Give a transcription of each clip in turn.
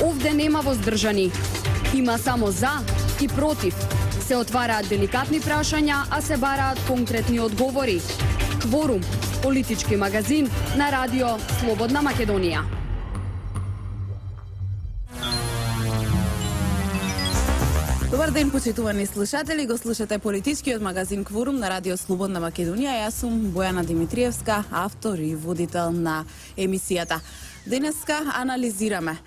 Овде нема воздржани. Има само за и против. Се отвараат деликатни прашања, а се бараат конкретни одговори. Кворум, политички магазин на радио Слободна Македонија. Добар ден, почитувани слушатели, го слушате политичкиот магазин Кворум на радио Слободна Македонија. Јас сум Бојана Димитриевска, автор и водител на емисијата. Денеска анализираме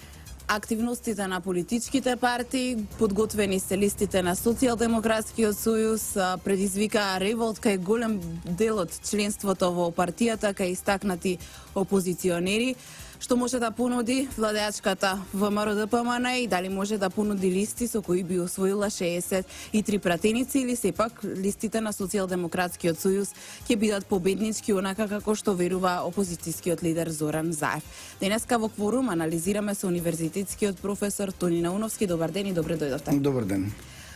активностите на политичките партии, подготвени се листите на Социјалдемократскиот сојуз, предизвика револт кај голем дел од членството во партијата, кај истакнати опозиционери, што може да понуди владеачката ВМРО-ДПМН и дали може да понуди листи со кои би освоила 63 пратеници или сепак листите на Социјалдемократскиот сојуз ќе бидат победнички онака како што верува опозицијскиот лидер Зоран Заев. Денеска во Кворум анализираме со универзитетскиот професор Тони Науновски. Добар ден и добре дојдовте. Добар ден.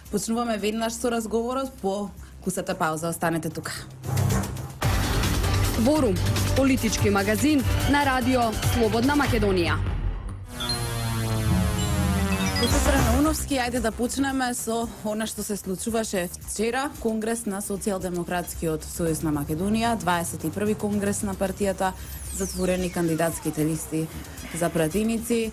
Почнуваме веднаш со разговорот по кусата пауза. Останете тука. Кворум, политички магазин на радио Слободна Македонија. Професор Науновски, ајде да почнеме со она што се случуваше вчера, Конгрес на Социјалдемократскиот сојуз на Македонија, 21 конгрес на партијата, затворени кандидатските листи за пратеници.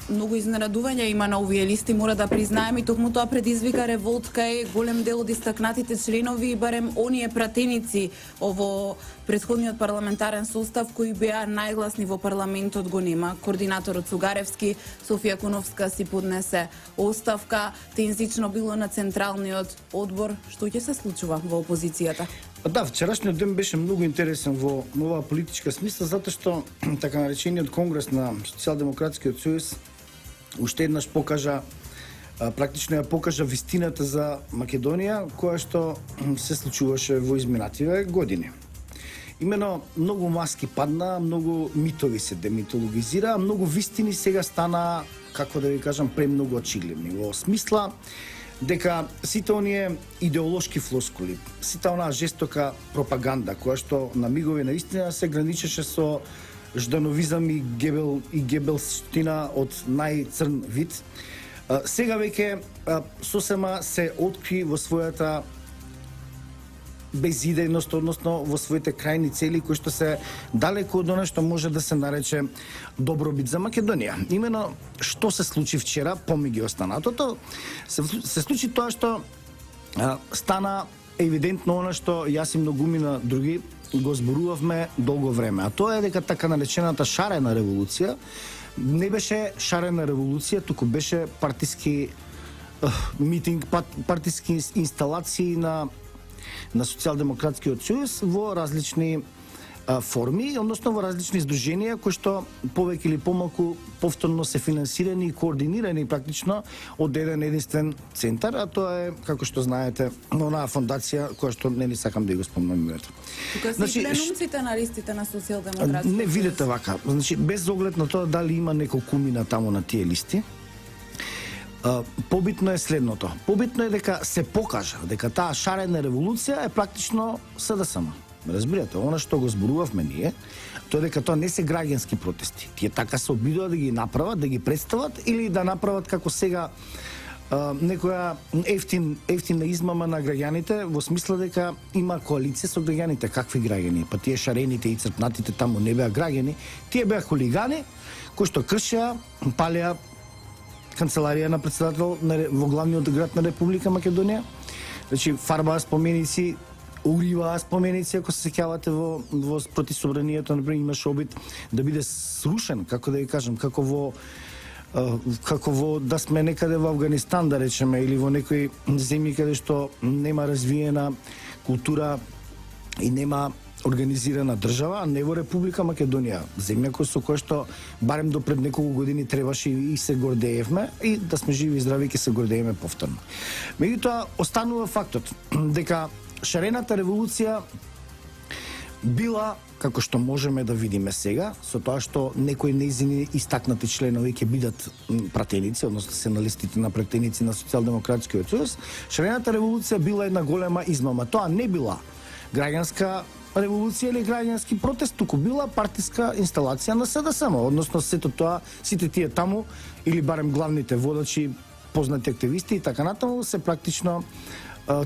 Многу изненадување има на овие листи, мора да признаеме, и токму тоа предизвика револт кај голем дел од истакнатите членови и барем оние пратеници во претходниот парламентарен состав кои беа најгласни во парламентот го нема. Координаторот Сугаревски, Софија Коновска си поднесе оставка, тензично било на централниот одбор. Што ќе се случува во опозицијата? Да, вчерашниот ден беше многу интересен во оваа политичка смисла, затоа што така наречениот конгрес на Социјалдемократскиот сојуз уште еднаш покажа, практично ја покажа вистината за Македонија, која што се случуваше во изминативе години. Имено многу маски падна, многу митови се демитологизира, многу вистини сега стана, како да ви кажам, премногу очигледни. Во смисла дека сите оние идеолошки флоскули, сите онаа жестока пропаганда која што на мигови наистина се граничеше со ждановизам и гебелштина од најцрн вид, сега веќе сосема се откри во својата безидејност, односно во своите крајни цели кои што се далеко од она што може да се нарече добробит за Македонија. Имено што се случи вчера, помеѓу останатото, се случи тоа што стана евидентно она што јас и многумина други го зборувавме долго време, а тоа е дека така наречената шарена револуција не беше шарена револуција, туку беше партиски митинг, партиски инсталации на Социјалдемократскиот сојуз во различни форми, односно во различни здруженија кои што повеќе или помалку повторно се финансирани и координирани практично од еден единствен центар, а тоа е, како што знаете, онаа фондација која што не ни сакам да го спомнам името. Тука се пленумците на листите на Социјалдемократскиот. Не видете вака, значи без оглед на тоа дали има неколку мина таму на тие листи. Побитно е следното. Побитно е дека се покажа дека таа шарена револуција е практично СДСМ. Разбирате, она што го зборувавме ние, тоа дека тоа не се граѓански протести. Тие така се обидуваат да ги направат, да ги представат или да направат како сега некоја ефтина измама на граѓаните во смисла дека има коалиција со граѓаните. Какви граѓани? Па тие шарените и црпнатите таму не беа граѓани, тие беа хулигани кои што кршеа, палеа канцеларија на председател во главниот град на Република Македонија. Значи фарбаа споменици, уриваа споменици, ако се сеќавате во против собранието, например, имаше обид да биде срушен, како да ви кажам, како во да сме некаде во Афганистан, да речеме, или во некои земји каде што нема развиена култура и нема организирана држава, а не во Република Македонија, земја со која што барем до пред неколку години требаше и се гордеевме, и да сме живи и здрави ќе се гордееме повторно. Меѓутоа останува фактот дека шарената револуција била, како што можеме да видиме сега, со тоа што некои нејзини истакнати членови ќе бидат пратеници, односно се на листите на пратеници на Социјалдемократскиот сојуз, шарената револуција била една голема измама. Тоа не била граѓанска револуција или граѓански протест, туку била партиска инсталација на СДСМ, односно сето тоа, сите тие таму, или барем главните водачи, познати активисти и така натаму, се практично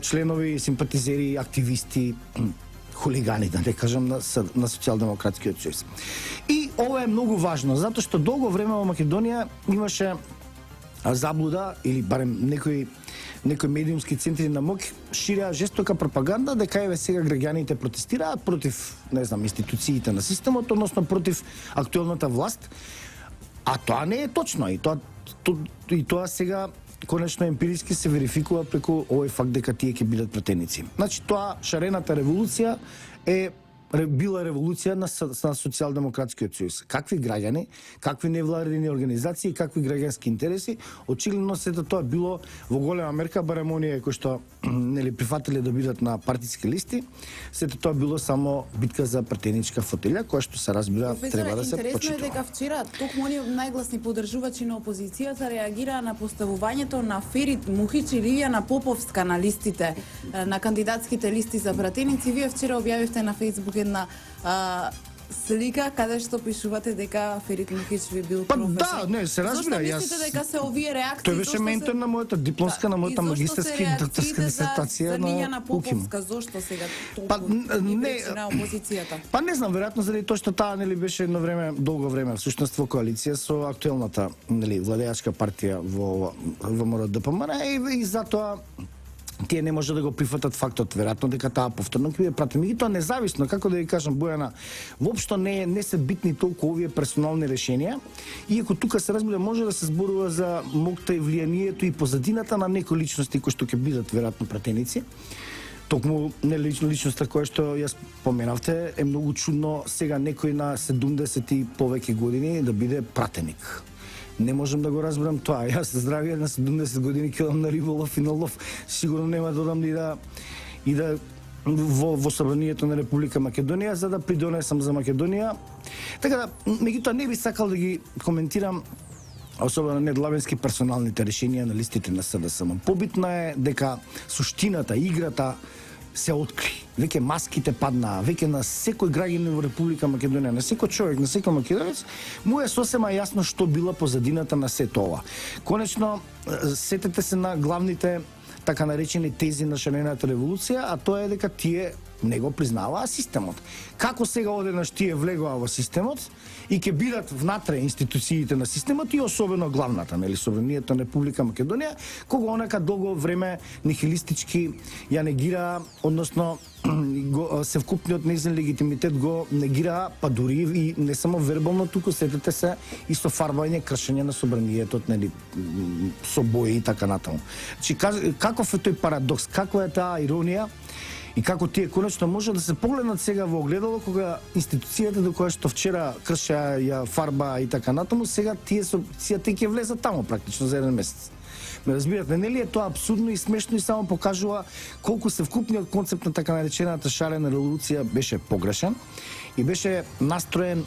членови, симпатизери, активисти, хулигани, да не кажам, на Социјалдемократскиот сојуз. И ова е многу важно, затоа што долго време во Македонија имаше заблуда, или барем некои медиумски центри на моќ ширеа жестока пропаганда дека еве сега граѓаните протестираат против, не знам, институциите на системот, односно против актуелната власт, а тоа не е точно и тоа сега конечно емпириски се верификува преку овој факт дека тие ќе бидат пратеници. Значи тоа шарената револуција е била револуција на Социјалдемократскиот сојуз. Какви граѓани, какви невладини организации, какви граѓански интереси, очигледно сето тоа било во голема мерка, барем оние кои што нели прифатиле да бидат на партиски листи, сето тоа било само битка за пратеничка фотелја, која што се разбира треба да се почитува. Интересно е дека вчера токму оние најгласни поддржувачи на опозицијата реагираа на поставувањето на Ферит Мухич и Ливијана Поповска на листите, на кандидатските листи за пратеници. Вие вчера објавивте на Facebook една слика каде што пишувате дека Ферит Мухич ви бил професор. Да, не, се разбира. Зошто мислите дека се овие реакции? Тој беше ментор на мојата дипломска, на мојата магистарска и докторска дисертација на Ливијана Поповска. Зошто сега толку на опозицијата? Па не знам, веројатно заради тоа што таа нели беше едно време, долго време всушност во коалиција со актуелната нели владеачка партија во ВМРО-ДПМН и затоа тие не може да го прифатат фактот, веројатно дека таа повторно ќе биде пратена. Меѓутоа независно, како да ви кажам, Бојана, воопшто не се битни толку овие персонални решенија, иако тука се разбира може да се зборува за моќта и влијанието и позадината на некои личности кои што ќе бидат веројатно пратеници. Токму личноста која што ја споменавте е многу чудно сега некој на 70 и повеќе години да биде пратеник. Не можам да го разберам тоа. Јас здравје на 70 години ќе на риболов и на лов. Сигурно нема да одам и да во собранието на Република Македонија за да придонесам за Македонија. Така да, меѓутоа не би сакал да ги коментирам особено недлабенски персоналните решенија на листите на СДСМ. Побитно е дека суштината, играта се откри. Веќе маските паднаа, веќе на секој граѓанин во Република Македонија, на секој човек, на секој македонец, му е сосема јасно што била позадината на сето ова. Конечно, сетете се на главните така наречени тези на шарената револуција, а тоа е дека тие не го признаваа системот. Како сега одеднаш тие влегоа во системот и ќе бидат внатре институциите на системот и особено главната, нели, собранието на Република Македонија, кога онака долго време нихилистички ја негираа, односно се вкупниот нејзин легитимитет го негираа, па дури и не само вербално, туку сетете се и со фарбање, кршење на собранието, нели, со бои и така натаму. Значи, каков е тој парадокс, каква е таа иронија, и како тие конечно може да се погледнат сега во огледало кога институцијата до која што вчера кршеа ја фарба и така натаму, сега тие ќе влезат таму практично за еден месец. Ме разбирате, нели е тоа апсурдно и смешно и само покажува колку се вкупниот концепт на така наречената шарена револуција беше погрешен и беше настроен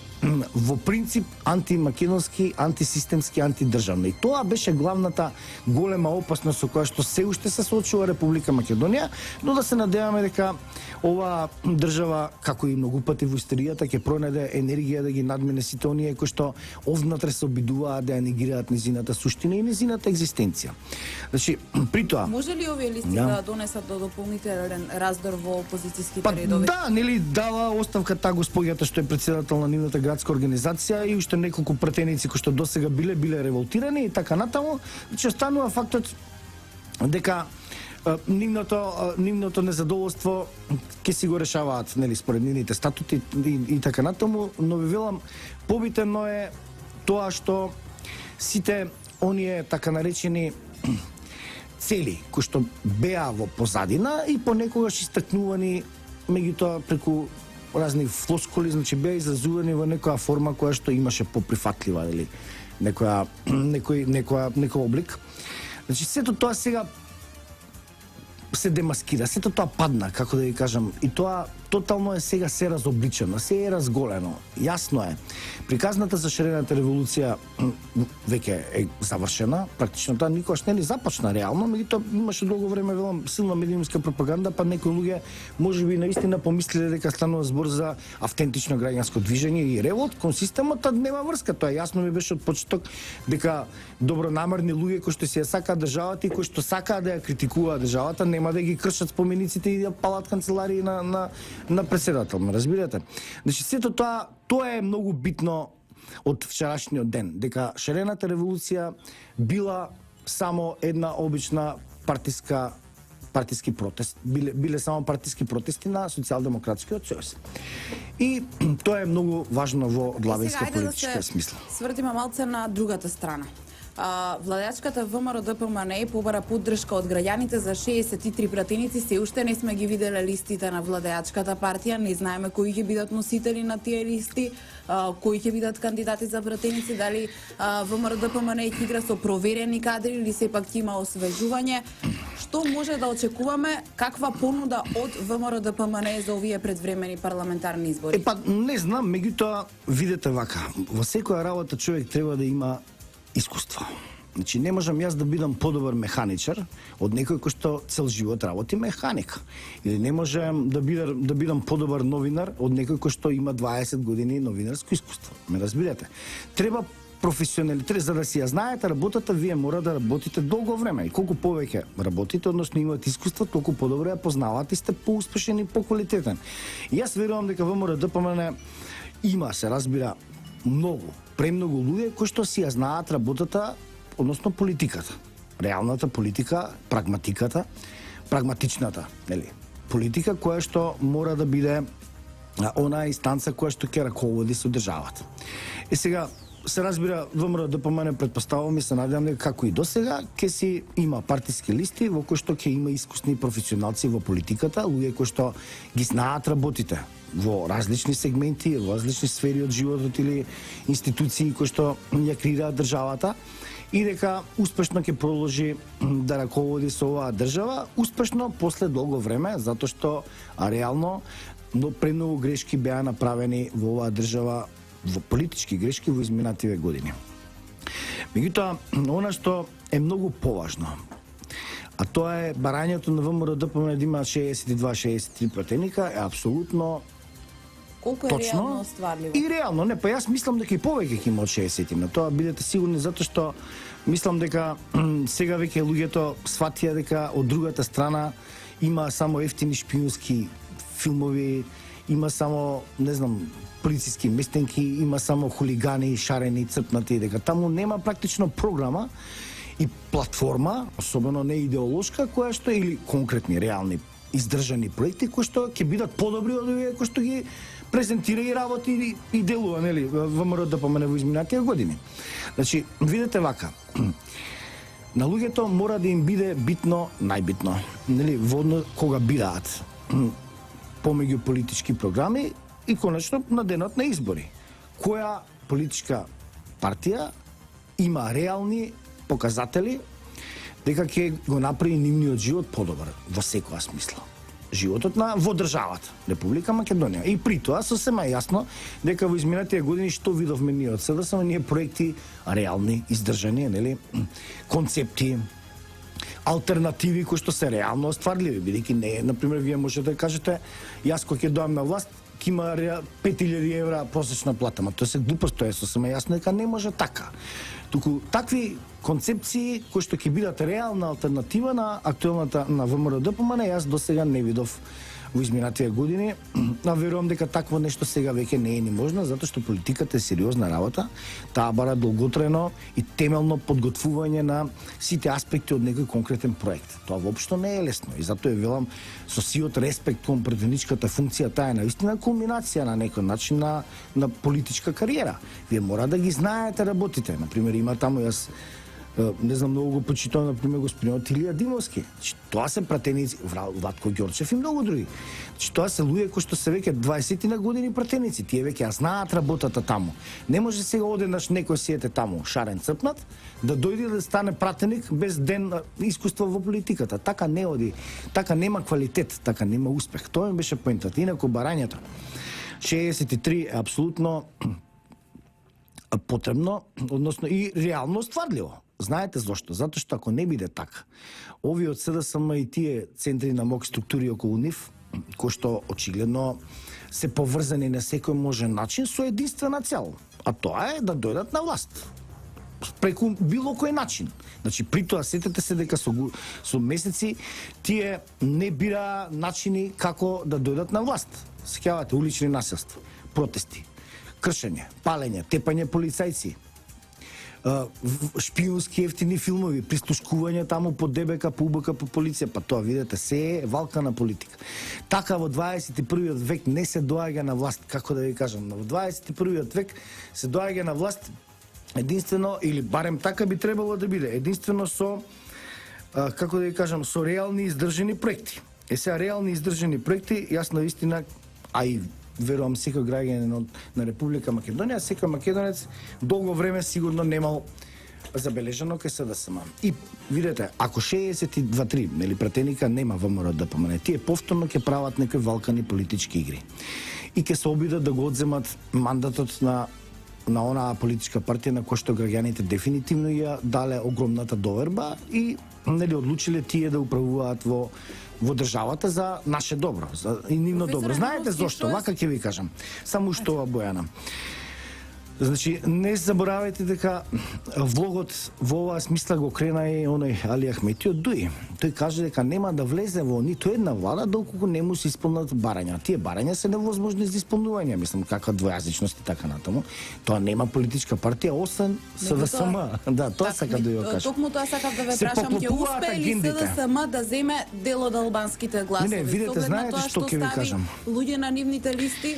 во принцип антимакедонски, антисистемски, антидржавно. И тоа беше главната голема опасност со која што се уште се соочува Република Македонија, но да се надеваме дека ова држава, како и многу пати во историјата, ќе пронајде енергија да ги надмине сите оние кои што овнатре се обидуваат да ја негираат незината суштина и незината екзистенција. Значи, при тоа може ли овие листи да донесат до дополнителен раздор во опозицијските редови? Да, нели дала оставка таа госпоѓата што е претседател на нивната градска организација и уште неколку пратеници кои што досега биле револтирани и така натаму. Значи останува фактот дека нивното незадоволство ќе си го решаваат, нели, според нивните статути и така натаму, но ви велам, побитно е тоа што сите оние така наречени цели кои што беа во позадина и понекогаш истакнувани меѓутоа преку разни флоскули, значи беа изразувани во некоја форма која што имаше поприфатлива или некој облик. Значи сето тоа сега се демаскира, сето тоа падна, како да ви кажам, и тоа тотално е сега се разобличено, се е разголено. Јасно е. Приказната за шарената револуција веќе е завршена, практично тоа никогаш не ли започна реално, меѓутоа имаше долго време велам силна медиумска пропаганда, па некои луѓе можеби наистина помислиле дека станува збор за автентично граѓанско движење и револт кон системот, нема врска. Тоа јасно ми беше од почеток дека добронамерни луѓе кои што си ја сакаат државата и кои што сакаат да ја критикуваат државата, нема да ги кршат спомениците и да палат канцеларии на председател, ме разбирате? Значи сето тоа е многу битно од вчерашниот ден, дека шарената револуција била само една обична партиски протест, биле само партиски протести на социјалдемократскиот сојуз. И тоа е многу важно во длабенска политичка смисла. Свртиме малце на другата страна. Владеачката ВМРО ДПМНЕ побара поддршка од граѓаните за 63 пратеници. Се уште не сме ги виделе листите на владеачката партија, не знаеме кои ќе бидат носители на тие листи, кои ќе бидат кандидати за пратеници, дали ВМРО ДПМНЕ ќе игра со проверени кадри или сепак ќе има освежување. Што може да очекуваме, каква понуда од ВМРО ДПМНЕ за овие предвремени парламентарни избори? Не знам, меѓутоа видете вака, во секоја работа човек треба да има искуство. Значи не можам јас да бидам подобар механичар од некој кој што цел живот работи механик. Или не можам да бидам подобар новинар од некој кој што има 20 години новинарско искуство. Ме разбирате? Треба професионалите, за да си ја знаете работата, вие мора да работите долго време. И колку повеќе работите, односно имате искуство, толку подобро ја познавате и сте поуспешен и поквалитетен. И јас верувам дека ВМРО ДПМНЕ има, се разбира, премногу луѓе кои што си ја знаат работата, односно политиката. Реалната политика, прагматичната, нели? Политика која што мора да биде она инстанца која што ќе раководи со државата. И сега се разбира, ВМРО ДПМНЕ претпоставувам и се надевам дека како и досега ќе си има партиски листи во кои што ќе има искусни професионалци во политиката, луѓе кои што ги знаат работите во различни сегменти, во различни сфери од животот или институции кои што ја креираат државата и дека успешно ќе продолжи да раководи со оваа држава, успешно после долго време, затоа што реално премногу грешки беа направени во оваа држава, во политички грешки во изминативе години. Меѓутоа, она што е многу поважно, а тоа е барањето на ВМРО ДПМНЕ да има 62-63 пратеника е апсолутно колку е точно, реално остварливо. И реално, не, па јас мислам дека и повеќе ќе има од 60 на тоа, бидете сигурни, затоа што мислам дека сега веќе луѓето сватија дека од другата страна има само ефтини шпиунски филмови, има само, не знам, полициски местенки, има само хулигани, шарени, црпнати, дека таму нема практично програма и платформа, особено не идеолошка, која што или конкретни, реални, издржани проекти кои што ќе бидат подобри од овие кои што ги презентира и работи и делува, нели, ВМРО ДПМНЕ во изминатите години. Значи, видете вака, на луѓето мора да им биде битно, најбитно, нели, кога бираат помеѓу политички програми и конечно на денот на избори. Која политичка партија има реални показатели дека ќе го направи нивниот живот подобар во секоја смисла. Животот во државата, Република Македонија. И при тоа сосема јасно дека во изминатите години што видовме ние од СДСМ, ние проекти реални, издржани, нели, концепти, алтернативи кои што се реално остварливи, бидејќи не, например, вие можете да кажете, јас кога ќе доам на власт, ќе има 5000 евра просечна плата, ама тоа се глупост, тоа е сосема јасно дека не може така. Туку такви концепции кои што ќе бидат реална алтернатива на актуелната на ВМРО ДПМНЕ, јас досега не видов во изминатите години, а верувам дека такво нешто сега веќе не е ни можно, затоа што политиката е сериозна работа, таа бара долготрено и темелно подготвување на сите аспекти од некој конкретен проект. Тоа воопшто не е лесно и затоа велам со сиот респект кон претедничката функција, таа е наистина кулминација на некој начин на политичка кариера. Вие мора да ги знаете работите. Например, има таму јас не знам, многу го почитувам, например, господинот Илија Димовски. Значи, тоа се пратеници, Владко Ѓорчев и многу други. Значи, тоа се луѓе кои што се веќе 20 на години пратеници. Тие веќе ја знаат работата таму. Не може сега одеднаш некој сиете таму, шарен црпнат, да дојде да стане пратеник без ден искуство во политиката. Така не оди, така нема квалитет, така нема успех. Тоа ми беше поентата. Инаку барањето 63 е апсолутно потребно, односно и реално остварливо. Знаете зошто? Затоа што ако не биде така, овие од СДСМ и тие центри на МОК структури околу нив, кои што очигледно се поврзани на секој можен начин со единствена цел, а тоа е да дојдат на власт. Преку било кој начин. Значи, при тоа сетете се дека со месеци тие не бира начини како да дојдат на власт. Сеќавате, улични насилства, протести, кршење, палење, тепање полицајци, шпиунски ефтини филмови, прислушкување таму по ДБК, по УБК, по полиција, па тоа видите, се е валкана политика. Така во 21 век не се доаѓа на власт, како да ви кажам, во 21 век се доаѓа на власт единствено, или барем така би требало да биде, единствено со, како да ви кажам, со реални издржани проекти. Сега реални издржани проекти, јас наистина, а и верувам секој граѓанин на Република Македонија, секој македонец долго време сигурно немал забележано кај СДСМ. И видете, ако 62-3 нели пратеника нема ВМРО да помане, тие повторно ќе прават некои валкани политички игри. И ќе се обидат да го одземат мандатот на онаа политичка партија на која што граѓаните дефинитивно ја дале огромната доверба и нели одлучиле тие да управуваат во државата за наше добро, за и нивно добро. Знаете зошто? Вака ќе ви кажам. Само што ова Бојана. Значи, не заборавајте дека влогот во оваа смисла го крена и оној Али Ахмети од Дуи. Тој каже дека нема да влезе во ниту една влада доколку не му се исполнат барања. Тие барања се невозможни за исполнување, мислам, каква двојазичност и така натаму. Тоа нема политичка партија освен СДСМ. Да, тоа сака да ја кажам. Токму тоа сакав да ве прашам, ќе успее ли СДСМ да земе дел од албанските гласови? Не, видете, знаете што ќе ви кажам. Луѓе на нивните листи.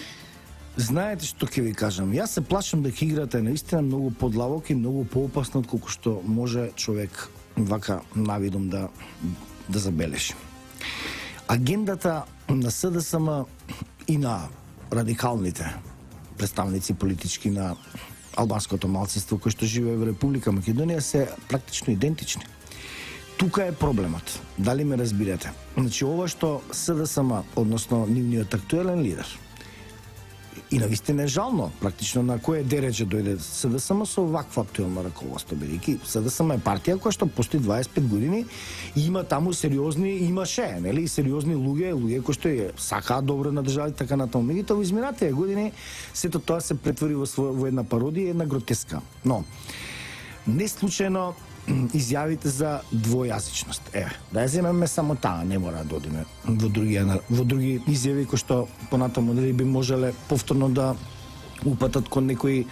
Знаете што ќе ви кажам? Јас се плашам дека играта е наистина многу подлабока и многу поопасна од колку што може човек вака навидом да забележи. Агендата на СДСМ и на радикалните представници политички на албанското малцинство кои што живее во Република Македонија се практично идентични. Тука е проблемот. Дали ме разбирате? Значи ова што СДСМ, односно нивниот актуелен лидер, и навистина е жално, практично на кое дередже дојде СДСМ со вакво актуелно раководство, бидејќи СДСМ е партија која што постои 25 години и има таму сериозни, имаше, нели, сериозни луѓе кои што сакаат добро на државата така натаму. Меѓутоа во изминатите години сето тоа се претвори во една пародија, една гротеска. Но не случајно изјавите за двојазичност. Да ја земеме само таа, не мора да одиме во други изјави кои што понатаму дали би можеле повторно да упатат кон некои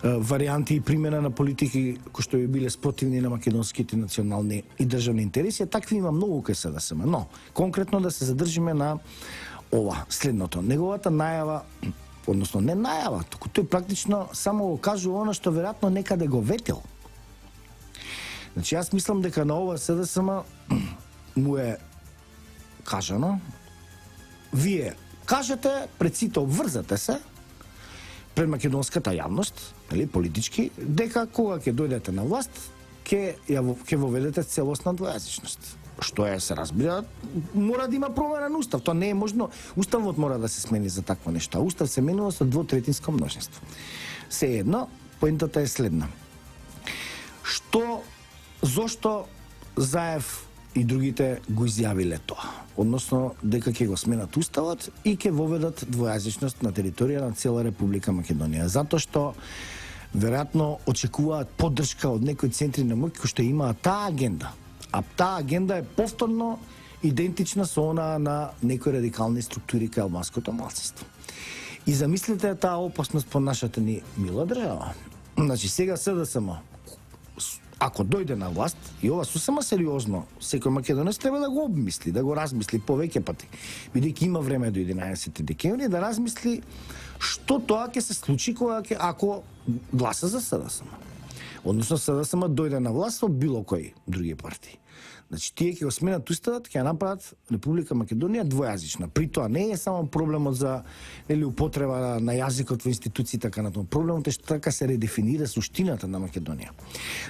варијанти и примена на политики кои што би биле спротивни на македонските национални и државни интереси. Такви има многу кај СДСМ, но конкретно да се задржиме на ова, следното. Неговата најава, односно не најава, туку тој практично само го кажува она што веројатно некаде го ветил. Значи, јас мислам дека на ова СДСМ му е кажано, вие кажете, пред сите обврзате се, пред македонската јавност, нели, политички, дека кога ќе дојдете на власт, ќе воведете целосна двојазичност. Што е, се разбира, мора да има промена на устав. Тоа не е можно. Уставот мора да се смени за такво нешто. Устав се менува со двотретинско множество. Сеедно, поентата е следна. Зошто Заев и другите го изјавиле тоа? Односно, дека ќе го сменат уставот и ќе воведат двојазичност на територија на цела Република Македонија. Затоа што веројатно очекуваат поддршка од некои центри на моќ кои што имаат таа агенда. А таа агенда е повторно идентична со она на некои радикални структури кај албанското малцинство. И замислете таа опасност по нашата ни мила држава. Значи, сега СДСМ, ако дојде на власт, и ова сосема сериозно, секој македонец треба да го обмисли, да го размисли повеќе пати, бидејќи има време до 11 декември, да размисли што тоа ќе се случи ако гласа за СДСМ. Односно СДСМ дојде на власт во било кој други партии. Значи, тие ќе го сменат уставот, ќе направат Република Македонија двојазична. При тоа не е само проблемот за употреба на јазикот во институции така натаму. Проблемот е што така се редефинира суштината на Македонија.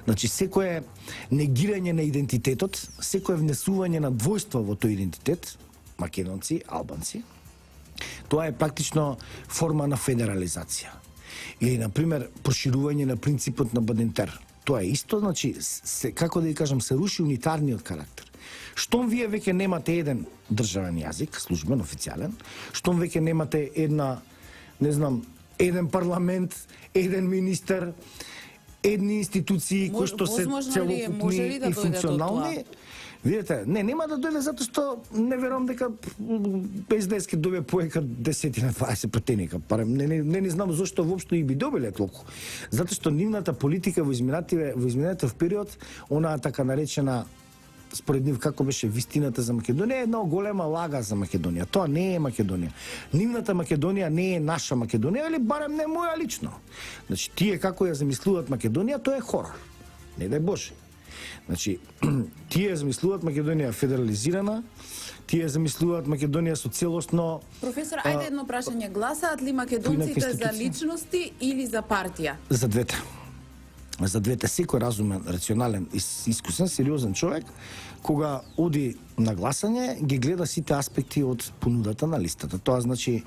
Значи, секое негирање на идентитетот, секое внесување на двојства во тој идентитет, македонци, албанци, тоа е практично форма на федерализација. Или, например, проширување на принципот на Бадентер. Тоа е исто, значи, како да ја кажам, се руши унитарниот карактер. Штом вие веќе немате еден државен јазик, службен, официјален, штом веќе немате една, не знам, еден парламент, еден министер, едни институции кои што се целокупни и функционални, видите, нема да дојде затоа што не верувам дека СДС ќе добие повеќе 10-20 пратеника. Не знам зошто воопшто и би добиле толку. Затоа што нивната политика во изминатиот период, онаа така наречена според нив како беше вистината за Македонија, е една голема лага за Македонија. Тоа не е Македонија. Нивната Македонија не е наша Македонија, или барем не моја лично. Значи, тие како ја замислуваат Македонија, тоа е хорор. Не дај Боже. Значи, тие замислуваат Македонија федерализирана, тие замислуваат Македонија со целосно... Професор, ајде едно прашање. Гласаат ли македонците за личности или за партија? За двете. За двете. Секој разумен, рационален, искусен, сериозен човек, кога оди на гласање, ги гледа сите аспекти од понудата на листата. Тоа значи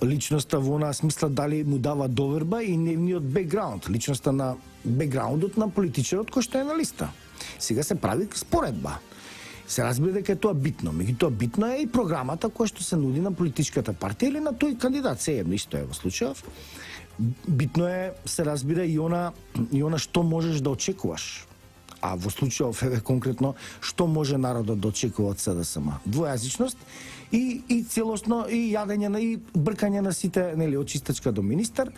личноста во онаа смисла дали му дава доверба и нивниот бекграунд, личноста на бекграундот на политичарот кој што е на листа. Сега се прави споредба. Се разбира дека е тоа битно, меѓутоа битно е и програмата која што се нуди на политичката партија или на тој кандидат, се едно исто е во случајов. Битно е, се разбира, и она што можеш да очекуваш. А во случајов конкретно што може народот да очекува од СДСМ? Двојазичност и целосно и јадење на и бркање на сите, нели, од чистачка до министар,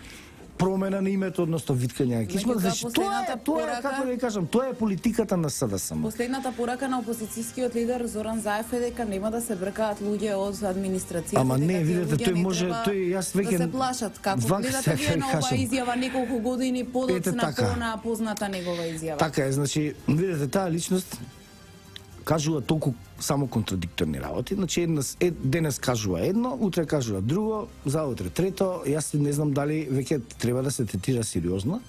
промена на името, односно виткање на кичма. Значи, тоа е, како да ја кажам, тоа е политиката на СДСМ. Последната порака на опозицијскиот лидер Зоран Заев е дека нема да се бркаат луѓе од администрацијата. Ама не, видете, тој може, јас веќе да се плашат. Како гледате вие на оваа изјава неколку години подоцна на позната негова изјава? Така е, значи, видете, таа личност кажува толку само контрадикторни работи. Значи, денес кажува едно, утре кажува друго, заутре трето. Јас не знам дали веќе треба да се третира сериозно.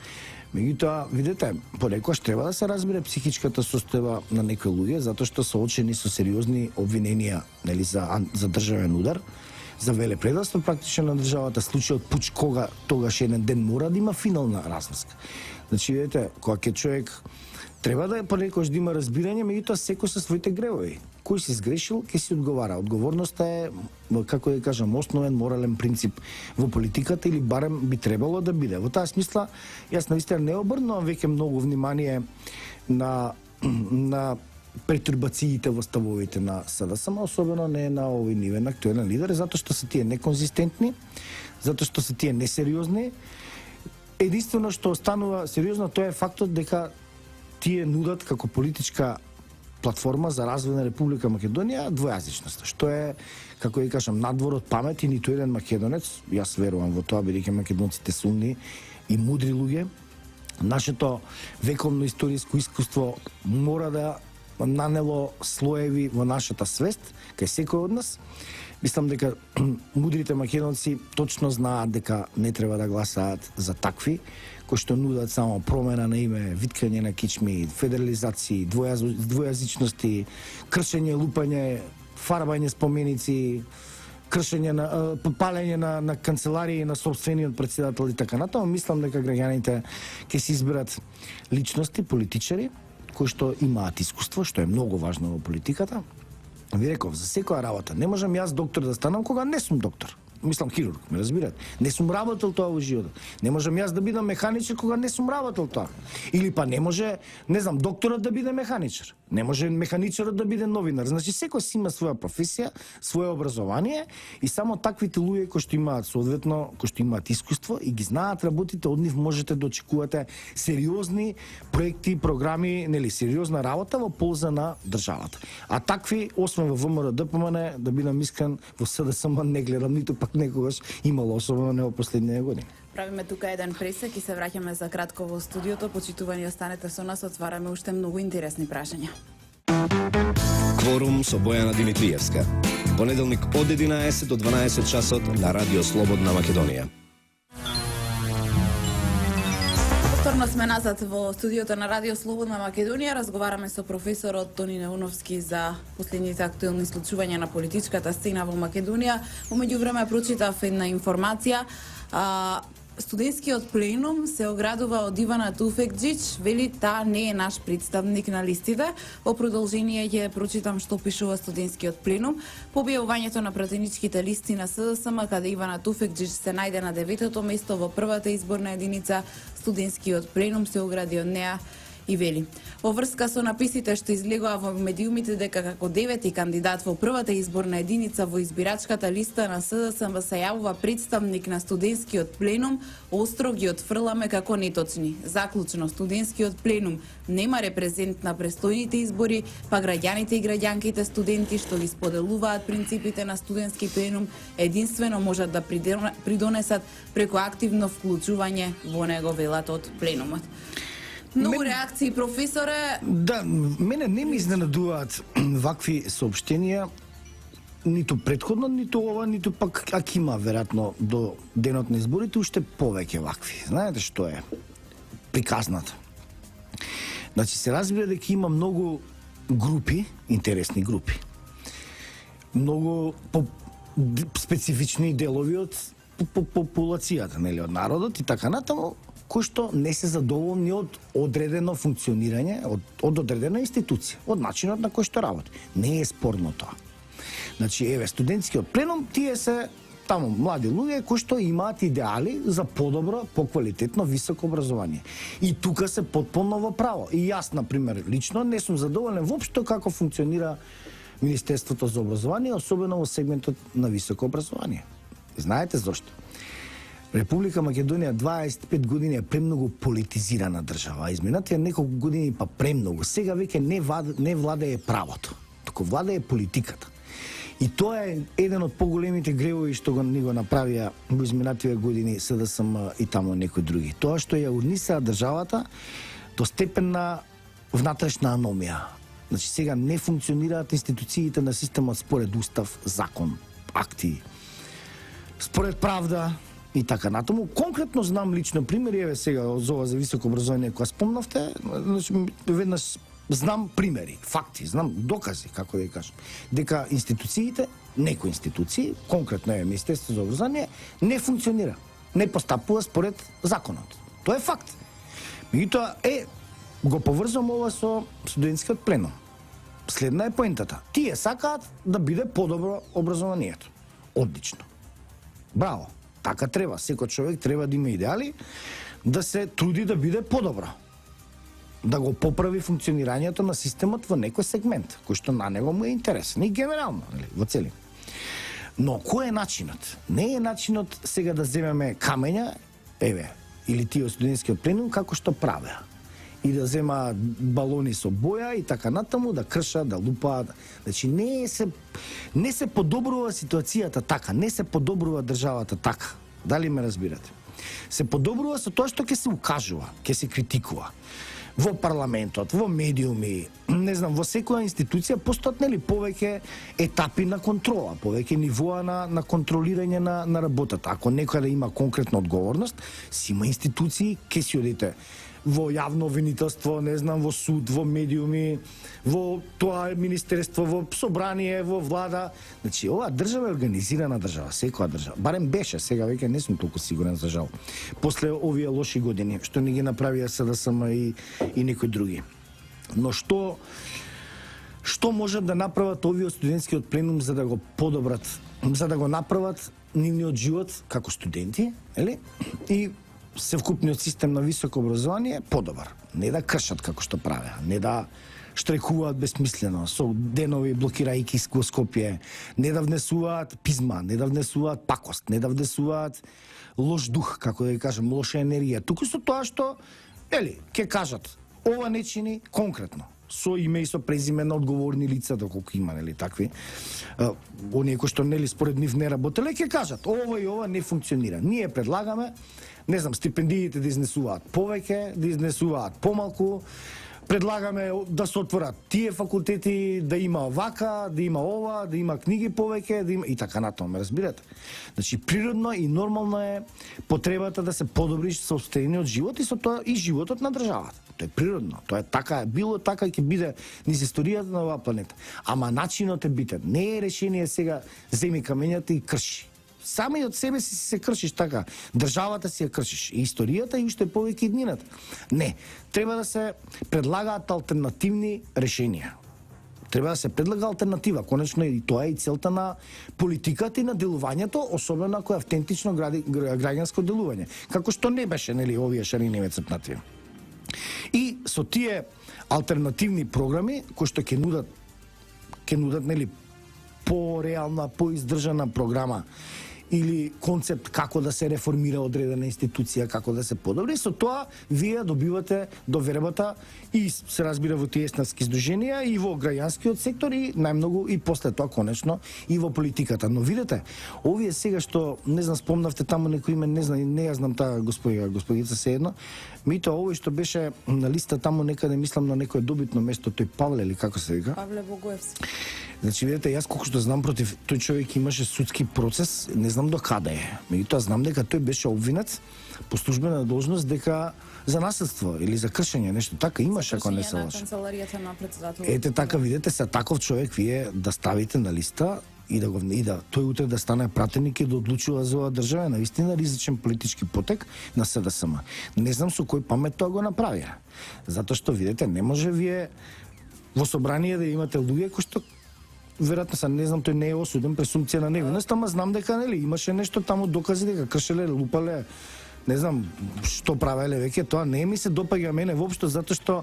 Меѓутоа, видите, понекогаш треба да се разбере психичката состојба на некои луѓе, затоа што се очени со сериозни обвиненија, нели, за државен удар, за велепредавство практично на државата, случајот Пуч, кога тогаш еден ден мора да има финална разврска. Значи, видите, кога ќе човек треба да понекогаш да има разбирање, меѓутоа секој со своите гревови. Кој си сгрешил, ќе си одговара. Одговорноста е, како да кажам, основен морален принцип во политиката, или барем би требало да биде. Во таа смисла, јас навистина не обрнувам веќе многу внимание на претурбациите во ставовите на СДСМ, особено не на овој нивен актуелен лидер, затоа што се тие неконзистентни, затоа што се тие несериозни. Единствено што останува сериозно, тоа е фактот дека тие нудат како политичка платформа за развој на Република Македонија двојазичност, што е, како да кажам, надвор од памет, и ниту еден македонец, јас верувам во тоа, бидејќи македонците се умни и мудри луѓе, нашето вековно историско искуство мора да нанело слоеви во нашата свест, кај секој од нас. Мислам дека мудрите македонци точно знаат дека не треба да гласаат за такви кои што нудат само промена на име, виткање на кичми, федерализации, двојазичности, кршење, лупање, фарбање споменици, кршење на палење на канцеларии на сопствениот председател и така натаму. Мислам дека граѓаните ќе се изберат личности, политичари кои што имаат искуство, што е многу важно во политиката. Ви реков, за секоја работа не можам јас доктор да станам кога не сум доктор. Мислам хирург, ме разбирате. Не сум работел тоа во животот. Не можам јас да бидам механичар кога не сум работел тоа. Или па не може, не знам, докторот да биде механичар. Не може механичарот да биде новинар. Значи секој си има своја професија, свое образование, и само таквите луѓе кои што имаат соодветно, кои што имаат искуство и ги знаат работите, од нив можете да очекувате сериозни проекти, програми, нели, сериозна работа во полза на државата. А такви, освен во ВМРО ДПМН, да бидам искрен, во СДСМ не гледам, ниту пак пат некогаш имало, особено не во последните години. Правиме тука еден пресек и се враќаме за кратко во студиото. Почитувани, останете со нас, отвараме уште многу интересни прашања. Кворум со Бојана Димитриевска. Понеделник од 11 до 12 часот на Радио Слободна Македонија. Повторно сме назад во студиото на Радио Слободна Македонија. Разговараме со професорот Тони Неуновски за последните актуелни случувања на политичката сцена во Македонија. Во меѓувреме прочитав една информација. Студентскиот пленум се оградува од Ивана Туфекџич, вели таа не е наш представник на листите. Во продолжение ќе прочитам што пишува студентскиот пленум. По објавувањето на пратеничките листи на СДСМ, каде Ивана Туфекџич се најде на 9-то место во првата изборна единица, студентскиот пленум се огради од неа и вели: во врска со написите што излегоа во медиумите дека како 9-ти кандидат во првата изборна единица во избирачката листа на СДСМ се јавува представник на студентскиот пленум, остро ги отфрламе како неточни. Заклучно, студентскиот пленум нема репрезент на престојните избори, па граѓаните и граѓанките студенти што ги споделуваат принципите на студентски пленум единствено можат да придонесат преку активно вклучување во него, велат од пленумот. Многу реакции, професоре. Да, мене не ми изненадуваат вакви соопштенија, ниту претходно, ниту ова, ниту пак ако има веројатно до денот на изборите уште повеќе вакви. Знаете што е приказната? Значи се разбира дека има многу групи, интересни групи. Многу специфични делови од популацијата, нели, од народот и така натаму, кои што не се задоволни од одредено функционирање, од одредена институција, од начинот на кој што работи. Не е спорно тоа. Значи, еве, студентскиот пленум, тие се таму млади луѓе кои што имаат идеали за подобро, поквалитетно, високо образование. И тука се потполно во право. И јас, например, лично не сум задоволен воопшто како функционира Министерството за образование, особено во сегментот на високо образование. Знаете зошто? Република Македонија 25 години е премногу политизирана држава. Изминатите неколку години па премногу. Сега веќе не владее правото, туку владее политиката. И тоа е еден од поголемите гревови што ни го направија во изминативе години СДСМ и таму некои други. Тоа што ја урнисаа државата до степен на внатрешна аномија. Значи сега не функционираат институциите на системот според устав, закон, акти, според правда и така натаму. Конкретно знам лично примери, еве сега за ова за високо образование која спомнавте, значи веднаш знам примери, факти, знам докази, како да ја кажам, дека институциите, некои институции, конкретно е Министерство за образование, не функционира, не постапува според законот. Тоа е факт. Меѓутоа го поврзувам ова со студентскиот пленум. Следна е поентата. Тие сакаат да биде подобро образованието. Одлично. Браво. Така треба. Секој човек треба да има идеали, да се труди да биде подобро. Да го поправи функционирањето на системот во некој сегмент, кој што на него му е интересен. И генерално, во цели. Но кој е начинот? Не е начинот сега да земеме камења, еве, или тие од студентскиот пленум, како што правеа. И да зема балони со боја и така натаму, да кршат, да лупаат. Значи не се подобрува ситуацијата така, не се подобрува државата така. Дали ме разбирате? Се подобрува со тоа што ќе се укажува, ќе се критикува. Во парламентот, во медиуми, не знам, во секоја институција постојат нели повеќе етапи на контрола, повеќе нивоа на контролирање на работата. Ако некој да има конкретна одговорност, си има институции, ќе си одите во јавно обвинителство, не знам, во суд, во медиуми, во тоа министерство, во собрание, во влада. Значи, оваа држава е организирана држава, секоја држава. Барем беше, сега веќе не сум толку сигурен, за жал. После овие лоши години, што не ги направија СДСМ и некои други. Но што можат да направат овие од студентскиот пленум за да го подобрат, за да го направат нивниот живот како студенти, ели? И севкупниот систем на високо образование подобар. Не да кршат како што правеа, не да штрекуваат безсмислено со денови блокирајќи во Скопје, не да внесуваат пизма, не да внесуваат пакост, не да внесуваат лош дух, како да кажам, лоша енергија. Туку со тоа што ќе кажат, ова не чини конкретно. со име и со презиме на одговорни лица, доколку има, нели, такви. Оние кои што нели според нив не работеле, ќе кажат ова и ова не функционира. Ние предлагаме, не знам, стипендиите да изнесуваат повеќе, да изнесуваат помалку. Предлагаме да се отворат тие факултети, да има вака, да има ова, да има книги повеќе, да има и така натаму, разбирате. Значи природно и нормално е потребата да се подобри состојаниот живот и со тоа и животот на државата. Тоа е природно, тоа е така, било така и ќе биде низ историјата на оваа планета. Ама начинот е битен. Не е решение сега земи камењата и крши. Сами од себе си се кршиш така. Државата си ја кршиш. И историјата и уште повеќе иднината. Не. Треба да се предлагаат алтернативни решенија. Треба да се предлага алтернатива. Конечно и тоа е и целта на политиката и на делувањето, особено ако е автентично граѓанско делување. Како што не беше, нели, овие шарини црпнати. И со тие алтернативни програми кои што ќе нудат нели по-реална, по-издржана програма или концепт како да се реформира одредена институција, како да се подобри, со тоа вие добивате довербата и се разбира во тие еснатски здруженија и во граѓанскиот сектор и најмногу и после тоа конечно и во политиката. Но видете, овие сега што не знам спомнавте таму некој име, не знам, не ја знам таа господица седно, мито овој што беше на листа таму некаде, мислам на некое добитно место, тој Павле или како се вика? Павле Богоевски. Значи, видите, јас колку што знам против тој човек имаше судски процес, не знам до каде е. Меѓутоа знам дека тој беше обвинет по службена должност дека за наследство или за кршење, нешто така имаше, ако не се лажам. Канцеларијата на председателот. Ете така, видите, се таков човек вие да ставите на листа и да тој утре да стане пратеник и да одлучува за оваа држава, наистина ризичен политички потек на СДСМ. Не знам со кој памет тоа го направија. Затоа што видите, не може вие во собрание да имате луѓе кои што веројатно се не знам, тој не е осуден, пресумпција на невиност, ама знам дека нели имаше нешто таму докази дека кршеле, лупале, не знам што правеле веќе, тоа не ми се допаѓа мене воопшто, затоа што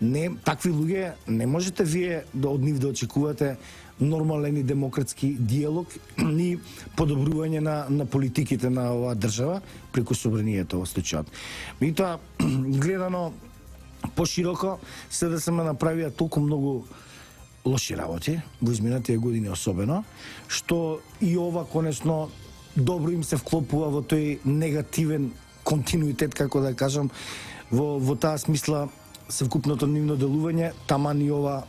не такви луѓе не можете вие од нив да очекувате нормален и демократски диалог и подобрување на политиките на оваа држава преку собранието во случајот. Меѓутоа, гледано пошироко, СДСМ направија толку многу лоши работи во изминатите години особено, што и ова конечно добро им се вклопува во тој негативен континуитет, како да кажам, во таа смисла совкупното нивно делување, таман и ова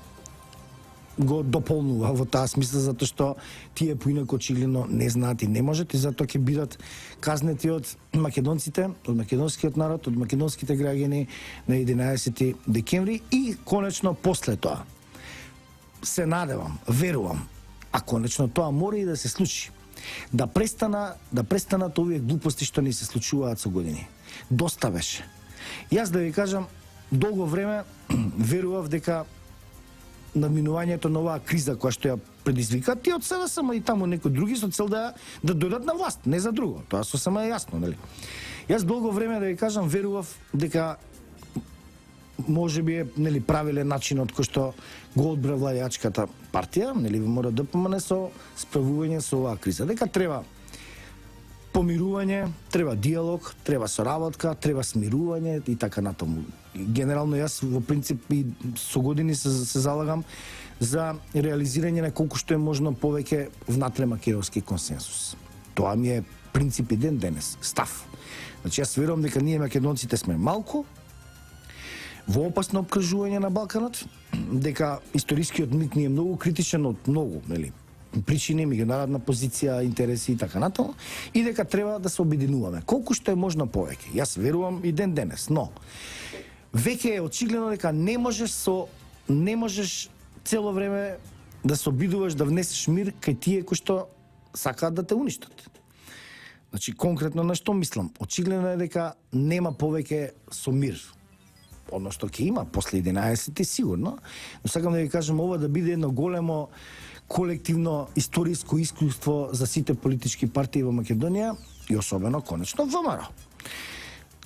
го дополнува во таа смисла, затоа што тие поинаку очигледно не знаат и не можат и затоа ќе бидат казнети од македонците, од македонскиот народ, од македонските граѓани на 11 декември и конечно после тоа. Се надевам, верувам, а конечно тоа мора и да се случи. Да престанат овие глупости што ни се случуваат со години. Доста беше. Јас да ви кажам, долго време верував дека надминувањето на оваа криза која што ја предизвикат и од СДСМ и таму некои други со цел да дојдат на власт, не за друго. Тоа сосема е јасно, нели? Јас долго време да ви кажам верував дека може би е нели правилен начинот кој што го одбра владеачката партија, нели мора да помине со справување со оваа криза. Дека треба помирување, треба диалог, треба соработка, треба смирување и така натаму. Генерално јас во принцип и со години се залагам за реализирање на колку што е можно повеќе внатремакедонски консенсус. Тоа ми е принцип и ден денес, став. Значи јас верувам дека ние македонците сме малку, во опасно обкружување на Балканот, дека историскиот мит ни е многу критичен од многу, нели, причини, меѓународна позиција, интереси и така натаму, и дека треба да се обединуваме колку што е можно повеќе. Јас верувам и ден денес, но веќе е очигледно дека не можеш цело време да се обидуваш да внесеш мир кај тие кои што сакаат да те уништат. Значи конкретно на што мислам? Очигледно е дека нема повеќе со мир. Односно ќе има после 11 сигурно, но сакам да ви кажам ова да биде едно големо колективно историско искуство за сите политички партии во Македонија и особено конечно ВМРО.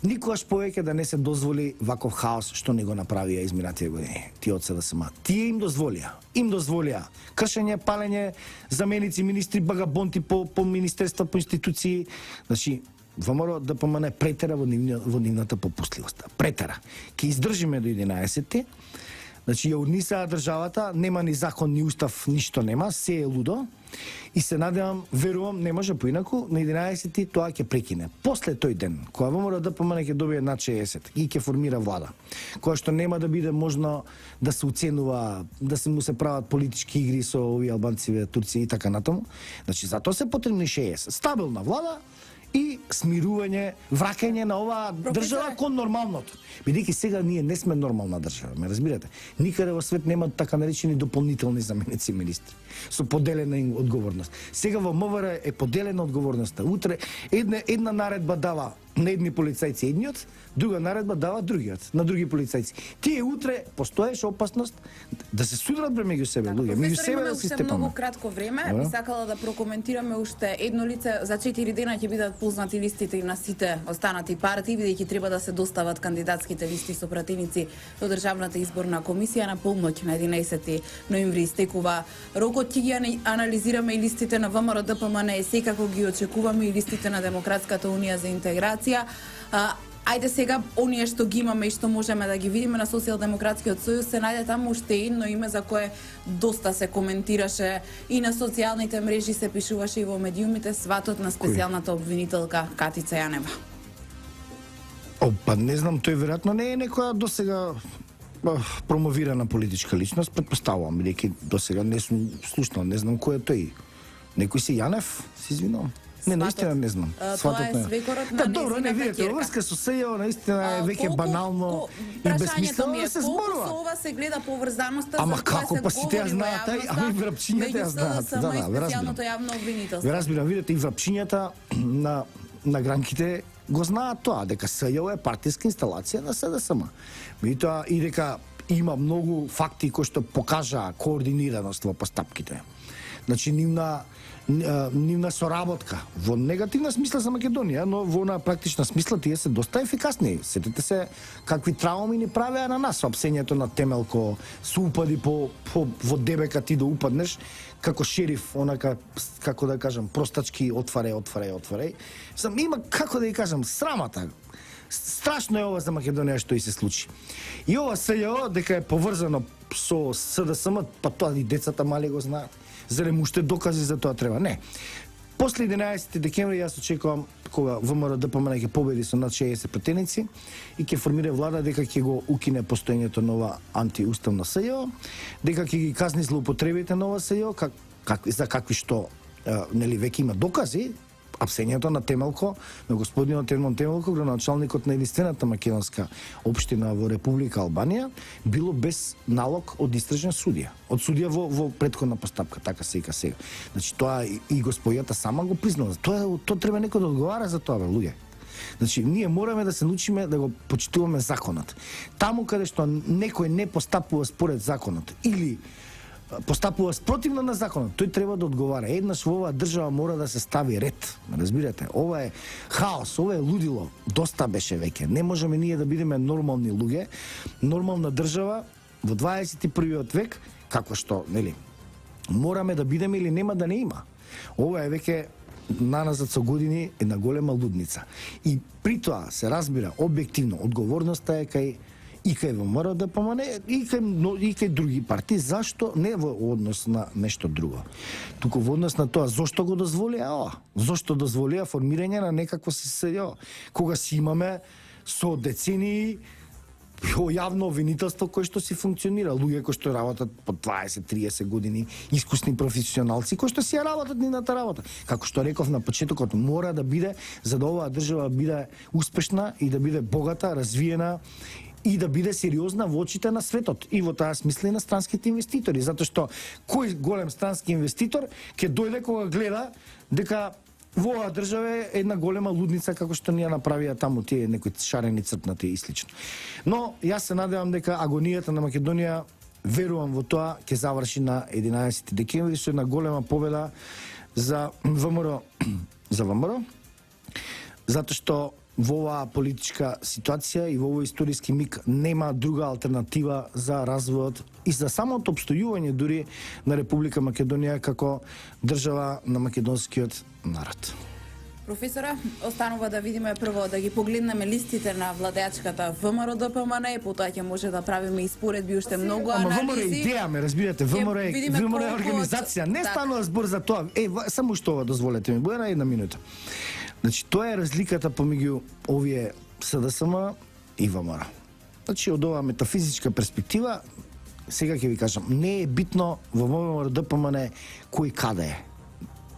Никогаш повеќе да не се дозволи ваков хаос што не го направија изминатите години. Тие од СДСМ. Тие им дозволија кршење, палење, заменици министри, багабонти по министерства, по институции. Значи ВМРО ДПМН претера во нивната попустливост. Претера. Ќе издржиме до 11, Значи ја урнисаа државата, нема ни закон, ни устав, ништо нема, се е лудо. И се надевам, верувам, не може поинаку, на 11-ти тоа ќе прекине. После тој ден, кога ВМРО ДПМН ќе добие над 60 и ќе формира влада, која што нема да биде можно да се уценува, да се му се прават политички игри со овие албанци, турци и така натаму. Значи затоа се потребни 60. Стабилна влада и смирување, враќање на оваа држава кон нормалното. Бидејќи сега ние не сме нормална држава, ме разбирате? Никаде во свет нема така наречени дополнителни заменици министри со поделена им одговорност. Сега во МВР е поделена одговорноста. Утре една наредба дава на едни полицајци едниот, друга наредба дава другиот, на други полицајци. Тие утре постоеше опасност да се судрат меѓу себе, луѓе, меѓу себе да се степаме. Многу кратко време, би сакала да прокоментираме уште едно лице. За 4 дена ќе бидат познати листите на сите останати партии, бидејќи треба да се достават кандидатските листи со пратеници до Државната изборна комисија на полноќ на 11 ноември истекува рокот. Ќе ги анализираме и листите на ВМРО ДПМН, секако ги очекуваме и листите на Демократската унија за интеграција. Ајде сега, оние што ги имаме и што можеме да ги видиме на Социјалдемократскиот сојуз, се најде таму уште едно име за кое доста се коментираше и на социјалните мрежи, се пишуваше и во медиумите, сватот на специјалната обвинителка Катица Јанева. Па не знам, тој веројатно не е некоја досега промовирана политичка личност, претпоставувам, бидејќи досега не сум слушнал, не знам кој е тој. Некој си Јанев, се извинувам. Не, наистина не знам. Тоа е свекорот на добро, не видите, ќерка. врска со СЈО наистина е веќе банално и безсмислено да се зборува. Колку со ова се гледа поврзаноста, Ама за која како, се па сите ја говори во знаат, ама и врапчињата ја знаат. Да, и специјалното јавно обвинителство. Ве разбирам, видите, и врапчињата на гранките го знаат тоа, дека СЈО е партиска инсталација на СДСМ. Меѓутоа и дека има многу факти кои што покажаа координираност во постапките. Значи нивна соработка во негативна смисла за Македонија, но во на практична смисла тие се доста ефикасни. Сетете се какви трауми ни правеа на нас, опсењето на Темелко, со упади во дебека ти да упаднеш како шериф, онака, како да кажам, простачки отварај. Сам има, како да ја кажам, срамата. Страшно е ова за Македонија што и се случи. И ова СЈО дека е поврзано со СДСМ, па тоа и децата мали го знаат. Зарем уште докази за тоа треба? Не. После 11 декември јас очекувам кога ВМРО ДПМН ќе победи со над 60 пратеници и ќе формира влада дека ќе го укине постоењето на ова антиуставна СЈО, дека ќе ги казни злоупотребите на ова СЈО, за какви што нели веќе има докази. Апсењето на Темелко, на господинот Едмон Темелко, градоначалникот на единствената македонска општина во Република Албанија, било без налог од истражен судија. Од судија во претходна постапка, така се ика сега. Значи тоа и господјата сама го признала. Тоа треба некој да одговара за тоа, луѓе. Значи, ние мораме да се научиме да го почитуваме законот. Таму каде што некој не постапува според законот или постапува спротивно на законот, тој треба да одговара. Еднаш во оваа држава мора да се стави ред. Разбирате? Ова е хаос, ова е лудило. Доста беше веќе. Не можеме ние да бидеме нормални луѓе, нормална држава во 21. век, како што, нели, мораме да бидеме или нема да не има. Ова е веќе наназад со години една голема лудница. И при тоа се разбира објективно одговорноста е кај ВМРО ДПМН и кај други партии. Зашто? Не во однос на нешто друго. Туку во однос на тоа зошто го дозволија ова? Зошто дозволија формирање на некакво СЈО? Кога си имаме со децении јавно обвинителство кое што си функционира, луѓе кои што работат по 20-30 години, искусни професионалци кои што си ја работат нивната работа. Како што реков на почетокот, мора да биде за да оваа држава биде успешна и да биде богата, развиена и да биде сериозна во очите на светот и во таа смисла и на странските инвеститори, затоа што кој голем странски инвеститор ќе дојде кога гледа дека во оваа држава е една голема лудница како што ни ја направија таму тие некои шарени црпнати и слично. Но јас се надевам дека агонијата на Македонија, верувам во тоа, ќе заврши на 11 декември со една голема победа за ВМРО, затоа што во оваа политичка ситуација и во овој историски миг нема друга алтернатива за развојот и за самото обстојување дури на Република Македонија како држава на македонскиот народ. професора. Останува да видиме прво да ги погледнеме листите на владеачката ВМРО ДПМН, и потоа ќе може да правиме испоредби уште многу Ама ВМРО е анализи. идеја, ме разбирате, ВМРО е видиме организација. Не така. станува збор за тоа. Само што ова дозволете ми, Бојана, една минута. Значи, тоа е разликата помеѓу овие СДСМ и ВМРО. Значи, од оваа метафизичка перспектива, сега ќе ви кажам, не е битно во ВМРО ДПМН кој каде е.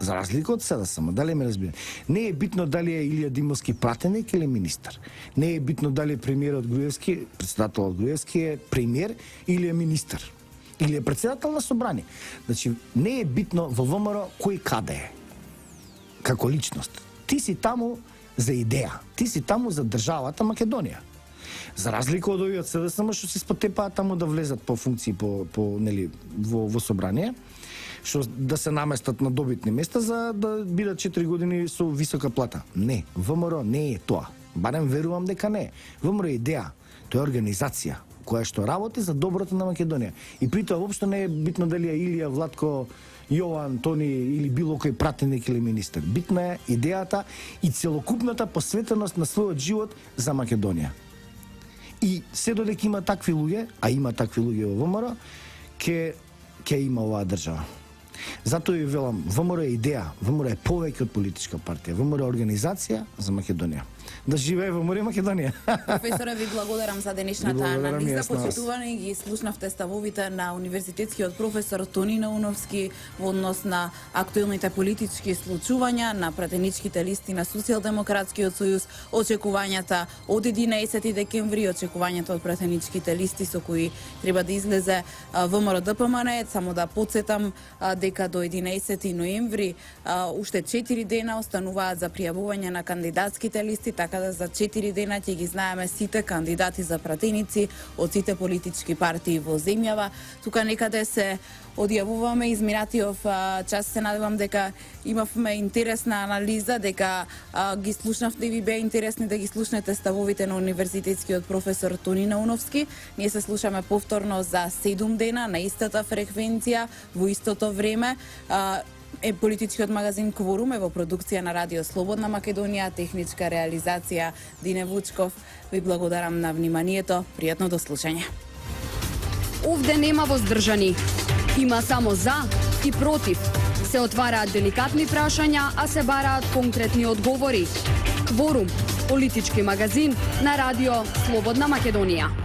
За разлика од СДСМ, дали ме разбира? Не е битно дали е Илија Димовски пратеник или министар. Не е битно дали е премиерот Груевски, председателот Груевски е премиер или е министар. Или е председател на собрание. Значи, не е битно во ВМРО кој каде е. Како личност. Ти си таму за идеја. Ти си таму за државата Македонија. За разлика од овие од СДСМ што се спотепаат таму да влезат по функции нели во собрание, што да се наместат на добитни места за да бидат 4 години со висока плата. Не, ВМРО не е тоа. Барем верувам дека не е. ВМРО е идеја, тоа е организација која што работи за доброто на Македонија. И при тоа воопшто не е битно дали е Илија, Владко, Јован, Тони или било кој пратеник или министер. Битна е идејата и целокупната посветеност на својот живот за Македонија. И се додека има такви луѓе, а има такви луѓе во ВМРО, ќе има оваа држава. Затоа ви велам, ВМРО е идеја, ВМРО е повеќе од политичка партија, ВМРО е организација за Македонија. Да живее ВМРО и Македонија. Професоре, ви благодарам за денешната благодарам и анализа. јас на вас. Почитувани ги слушнавте ставовите на универзитетскиот професор Тони Науновски во однос на актуелните политички случувања, на пратеничките листи на Социјалдемократскиот сојуз, очекувањата од 11 декември, очекувањата од пратеничките листи со кои треба да излезе ВМРО ДПМН. Само да потсетам дека до 11 ноември уште 4 дена остануваат за пријавување на кандидатските листи, така да за 4 дена ќе ги знаеме сите кандидати за пратеници од сите политички партии во земјава. Тука некаде се одјавуваме изминатиот час. Се надевам дека имавме интересна анализа, дека ги слушнавте и ви беа интересни да ги слушнете ставовите на универзитетскиот професор Тони Науновски. Ние се слушаме повторно за 7 дена на истата фреквенција во истото време. Политичкиот магазин Кворум е во продукција на Радио Слободна Македонија, техничка реализација Дине Вучков. Ви благодарам на вниманието. Пријатно до слушање. Овде нема воздржани. Има само за и против. Се отвараат деликатни прашања, а се бараат конкретни одговори. Кворум, политички магазин на Радио Слободна Македонија.